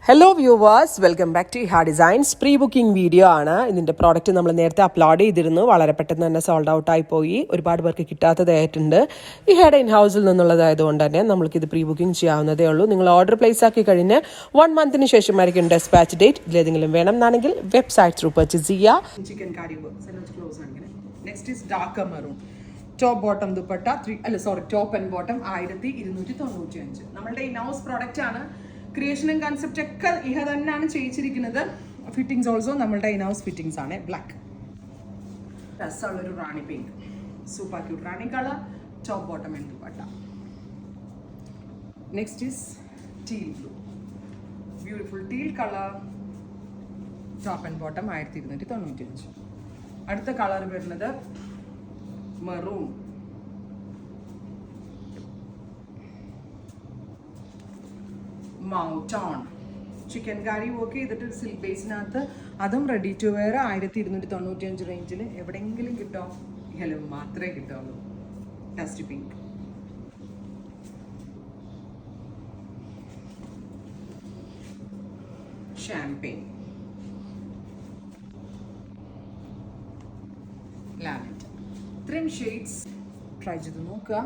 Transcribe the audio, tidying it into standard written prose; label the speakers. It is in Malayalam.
Speaker 1: Hello viewers, welcome back to Eha designs. Pre booking video ആണ്. ഇതിൻ്റെ പ്രോഡക്റ്റ് നമ്മൾ നേരത്തെ അപ്ലോഡ് ചെയ്തിരുന്നു. വളരെ പെട്ടെന്ന് തന്നെ സോൾഡ് ഔട്ട് ആയി പോയി. ഒരുപാട് പേർക്ക് കിട്ടാത്തതായിട്ടുണ്ട്. ഇഹയുടെ ഇൻ ഹൗസിൽ നിന്നുള്ളതായതുകൊണ്ട് തന്നെ നമ്മൾക്കിത് പ്രീ ബുക്കിംഗ് ചെയ്യാവുന്നതേ ഉള്ളൂ. നിങ്ങൾ ഓർഡർ പ്ലേസ് ആക്കി കഴിഞ്ഞ് 1 മന്തിന് ശേഷമായിരിക്കും ഡെസ്പാച്ച് ഡേറ്റ്. ഇതിലേതെങ്കിലും വേണം എന്നാണെങ്കിൽ വെബ്സൈറ്റ് ത്രൂ പർച്ചേസ് ചെയ്യുക. ചിക്കൻ കാരി ക്ലോസ് ആണ്. Next is dark maroon top bottom dupatta top and bottom 1295. നമ്മളുടെ ഇൻ ഹൗസ് പ്രോഡക്റ്റ് ആണ്. ക്രിയേഷനും കൺസെപ്റ്റ് ഒക്കെ ഇഹ തന്നെയാണ് ചെയ്യിച്ചിരിക്കുന്നത്. ഫിറ്റിംഗ്സ് ഓൾസോ നമ്മളുടെ ഇൻ ഹൗസ് ഫിറ്റിംഗ്സ് ആണ്. ബ്ലാക്ക് രസമുള്ളൊരു rani pink, super cute rani colour, top bottom and dupatta. Next is teal blue, beautiful teal colour, top and bottom 1295. അടുത്ത കളർ വരുന്നത് മെറൂൺ, മൗട്ടോൺ ചിക്കൻ കാരി വർക്ക് ചെയ്തിട്ട് സിൽക്ക് ബേസിനകത്ത്, അതും റെഡി ടു വെയർ 1295 റേഞ്ചിൽ എവിടെയെങ്കിലും കിട്ടോ? ഹലോ മാത്രമേ കിട്ടുള്ളൂ. Dust pink, champagne, lavender. ഇത്രയും ഷെയ്ഡ്സ് ട്രൈ ചെയ്ത് നോക്കുക.